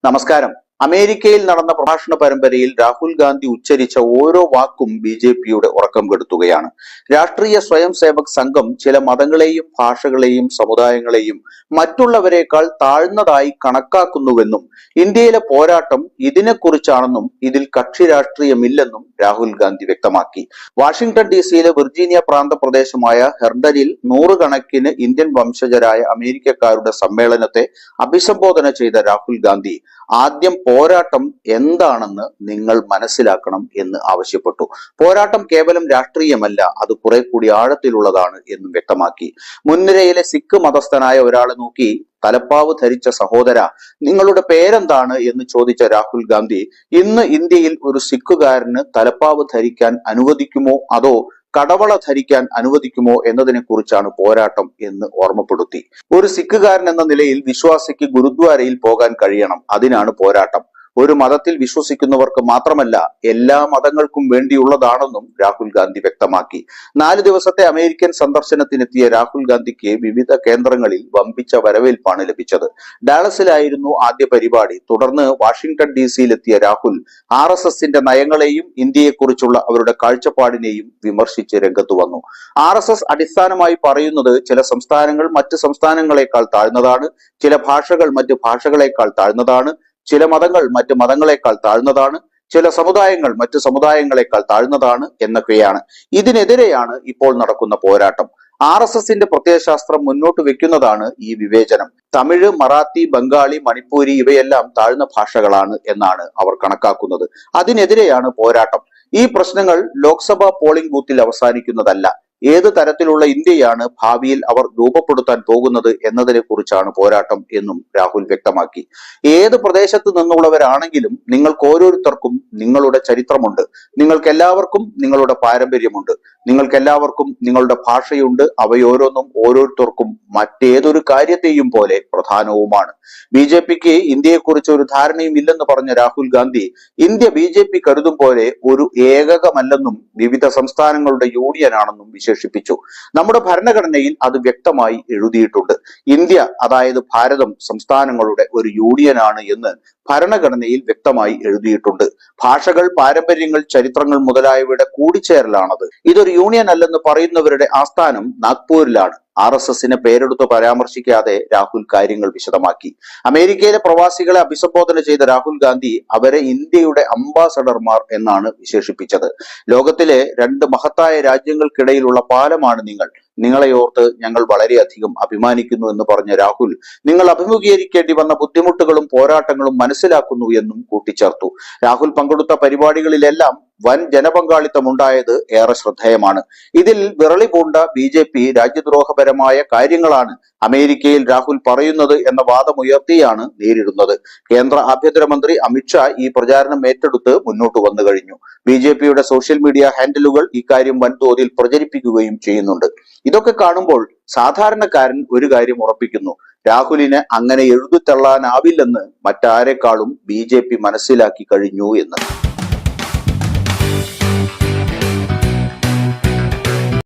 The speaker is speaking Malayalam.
നമസ്കാരം. അമേരിക്കയിൽ നടന്ന പ്രഭാഷണ പരമ്പരയിൽ രാഹുൽ ഗാന്ധി ഉച്ചരിച്ച ഓരോ വാക്കും ബി.ജെ.പിയുടെ ഉറക്കം കെടുത്തുകയാണ്. രാഷ്ട്രീയ സ്വയം സേവക് സംഘം ചില മതങ്ങളെയും ഭാഷകളെയും സമുദായങ്ങളെയും മറ്റുള്ളവരെക്കാൾ താഴ്ന്നതായി കണക്കാക്കുന്നുവെന്നും ഇന്ത്യയിലെ പോരാട്ടം ഇതിനെക്കുറിച്ചാണെന്നും ഇതിൽ കക്ഷി രാഷ്ട്രീയമില്ലെന്നും രാഹുൽ ഗാന്ധി വ്യക്തമാക്കി. വാഷിംഗ്ടൺ ഡിസിയിലെ വിർജീനിയ പ്രാന്തപ്രദേശമായ ഹെർഡനിൽ നൂറുകണക്കിന് ഇന്ത്യൻ വംശജരായ അമേരിക്കക്കാരുടെ സമ്മേളനത്തെ അഭിസംബോധന ചെയ്ത രാഹുൽ ഗാന്ധി ആദ്യം പോരാട്ടം എന്താണെന്ന് നിങ്ങൾ മനസ്സിലാക്കണം എന്ന് ആവശ്യപ്പെട്ടു. പോരാട്ടം കേവലം രാഷ്ട്രീയമല്ല, അത് കുറെ കൂടി ആഴത്തിലുള്ളതാണ് എന്നും വ്യക്തമാക്കി. മുൻനിരയിലെ സിഖ് മതസ്ഥനായ ഒരാളെ നോക്കി തലപ്പാവ് ധരിച്ച സഹോദര, നിങ്ങളുടെ പേരെന്താണ് എന്ന് ചോദിച്ച രാഹുൽ ഗാന്ധി, ഇന്ന് ഇന്ത്യയിൽ ഒരു സിഖുകാരന് തലപ്പാവ് ധരിക്കാൻ അനുവദിക്കുമോ അതോ കടവള ധരിക്കാൻ അനുവദിക്കുമോ എന്നതിനെ കുറിച്ചാണ് പോരാട്ടം എന്ന് ഓർമ്മപ്പെടുത്തി. ഒരു സിഖുകാരൻ എന്ന നിലയിൽ വിശ്വാസിക്ക് ഗുരുദ്വാരയിൽ പോകാൻ കഴിയണം, അതിനാണ് പോരാട്ടം. ഒരു മതത്തിൽ വിശ്വസിക്കുന്നവർക്ക് മാത്രമല്ല, എല്ലാ മതങ്ങൾക്കും വേണ്ടിയുള്ളതാണെന്നും രാഹുൽ ഗാന്ധി വ്യക്തമാക്കി. 4 ദിവസത്തെ അമേരിക്കൻ സന്ദർശനത്തിനെത്തിയ രാഹുൽ ഗാന്ധിക്ക് വിവിധ കേന്ദ്രങ്ങളിൽ വമ്പിച്ച വരവേൽപ്പാണ് ലഭിച്ചത്. ഡാളസിലായിരുന്നു ആദ്യ പരിപാടി. തുടർന്ന് വാഷിംഗ്ടൺ ഡിസിയിലെത്തിയ രാഹുൽ RSSന്റെ നയങ്ങളെയും ഇന്ത്യയെക്കുറിച്ചുള്ള അവരുടെ കാഴ്ചപ്പാടിനെയും വിമർശിച്ച് രംഗത്തു വന്നു. RSS അടിസ്ഥാനമായി പറയുന്നത് ചില സംസ്ഥാനങ്ങൾ മറ്റ് സംസ്ഥാനങ്ങളെക്കാൾ താഴ്ന്നതാണ്, ചില ഭാഷകൾ മറ്റ് ഭാഷകളെക്കാൾ താഴ്ന്നതാണ്, ചില മതങ്ങൾ മറ്റ് മതങ്ങളെക്കാൾ താഴ്ന്നതാണ്, ചില സമുദായങ്ങൾ മറ്റ് സമുദായങ്ങളെക്കാൾ താഴ്ന്നതാണ് എന്നൊക്കെയാണ്. ഇതിനെതിരെയാണ് ഇപ്പോൾ നടക്കുന്ന പോരാട്ടം. RSSന്റെ പ്രത്യയശാസ്ത്രം മുന്നോട്ട് വെക്കുന്നതാണ് ഈ വിവേചനം. തമിഴ്, മറാത്തി, ബംഗാളി, മണിപ്പൂരി ഇവയെല്ലാം താഴ്ന്ന ഭാഷകളാണ് എന്നാണ് അവർ കണക്കാക്കുന്നത്. അതിനെതിരെയാണ് പോരാട്ടം. ഈ പ്രശ്നങ്ങൾ ലോക്സഭാ പോളിംഗ് ബൂത്തിൽ അവസാനിക്കുന്നതല്ല. ഏത് തരത്തിലുള്ള ഇന്ത്യയാണ് ഭാവിയിൽ അവർ രൂപപ്പെടുത്താൻ പോകുന്നത് എന്നതിനെ കുറിച്ചാണ് പോരാട്ടം എന്നും രാഹുൽ വ്യക്തമാക്കി. ഏത് പ്രദേശത്ത് നിന്നുള്ളവരാണെങ്കിലും നിങ്ങൾക്ക് ഓരോരുത്തർക്കും നിങ്ങളുടെ ചരിത്രമുണ്ട്, നിങ്ങൾക്ക് എല്ലാവർക്കും നിങ്ങളുടെ പാരമ്പര്യമുണ്ട്, നിങ്ങൾക്ക് എല്ലാവർക്കും നിങ്ങളുടെ ഭാഷയുണ്ട്. അവയോരോന്നും ഓരോരുത്തർക്കും മറ്റേതൊരു കാര്യത്തെയും പോലെ പ്രധാനവുമാണ്. BJPക്ക് ഇന്ത്യയെക്കുറിച്ച് ഒരു ധാരണയും ഇല്ലെന്ന് പറഞ്ഞ രാഹുൽ ഗാന്ധി ഇന്ത്യ BJP കരുതും പോലെ ഒരു ഏകകമല്ലെന്നും വിവിധ സംസ്ഥാനങ്ങളുടെ യൂണിയനാണെന്നും വിശേഷിപ്പിച്ചു. നമ്മുടെ ഭരണഘടനയിൽ അത് വ്യക്തമായി എഴുതിയിട്ടുണ്ട്. ഇന്ത്യ, അതായത് ഭാരതം, സംസ്ഥാനങ്ങളുടെ ഒരു യൂണിയനാണ് എന്ന് ഭരണഘടനയിൽ വ്യക്തമായി എഴുതിയിട്ടുണ്ട്. ഭാഷകൾ, പാരമ്പര്യങ്ങൾ, ചരിത്രങ്ങൾ മുതലായവയുടെ കൂടിച്ചേരലാണത്. ഇതൊരു യൂണിയൻ അല്ലെന്ന് പറയുന്നവരുടെ ആസ്ഥാനം നാഗ്പൂരിലാണ്. RSSനെ പേരെടുത്ത് പരാമർശിക്കാതെ രാഹുൽ കാര്യങ്ങൾ വിശദമാക്കി. അമേരിക്കയിലെ പ്രവാസികളെ അഭിസംബോധന ചെയ്ത രാഹുൽ ഗാന്ധി അവരെ ഇന്ത്യയുടെ അംബാസഡർമാർ എന്നാണ് വിശേഷിപ്പിച്ചത്. ലോകത്തിലെ 2 മഹത്തായ രാജ്യങ്ങൾക്കിടയിലുള്ള പാലമാണ് നിങ്ങൾ. നിങ്ങളെ ഓർത്ത് ഞങ്ങൾ വളരെയധികം അഭിമാനിക്കുന്നു എന്ന് പറഞ്ഞ രാഹുൽ നിങ്ങൾ അഭിമുഖീകരിക്കേണ്ടി വന്ന ബുദ്ധിമുട്ടുകളും പോരാട്ടങ്ങളും മനസ്സിലാക്കുന്നു എന്നും കൂട്ടിച്ചേർത്തു. രാഹുൽ പങ്കെടുത്ത പരിപാടികളിലെല്ലാം വൻ ജനപങ്കാളിത്തം ഉണ്ടായത് ഏറെ ശ്രദ്ധേയമാണ്. ഇതിൽ വിറളി പൂണ്ട BJP രാജ്യദ്രോഹപരമായ കാര്യങ്ങളാണ് അമേരിക്കയിൽ രാഹുൽ പറയുന്നത് എന്ന വാദമുയർത്തിയാണ് നേരിടുന്നത്. കേന്ദ്ര ആഭ്യന്തരമന്ത്രി അമിത്ഷാ ഈ പ്രചാരണം ഏറ്റെടുത്ത് മുന്നോട്ട് വന്നു കഴിഞ്ഞു. BJPയുടെ സോഷ്യൽ മീഡിയ ഹാൻഡിലുകൾ ഇക്കാര്യം വൻതോതിൽ പ്രചരിപ്പിക്കുകയും ചെയ്യുന്നുണ്ട്. ഇതൊക്കെ കാണുമ്പോൾ സാധാരണക്കാരൻ ഒരു കാര്യം ഉറപ്പിക്കുന്നു, രാഹുലിനെ അങ്ങനെ എഴുതിത്തള്ളാനാവില്ലെന്ന് മറ്റാരെക്കാളും BJP മനസ്സിലാക്കി കഴിഞ്ഞു എന്ന്.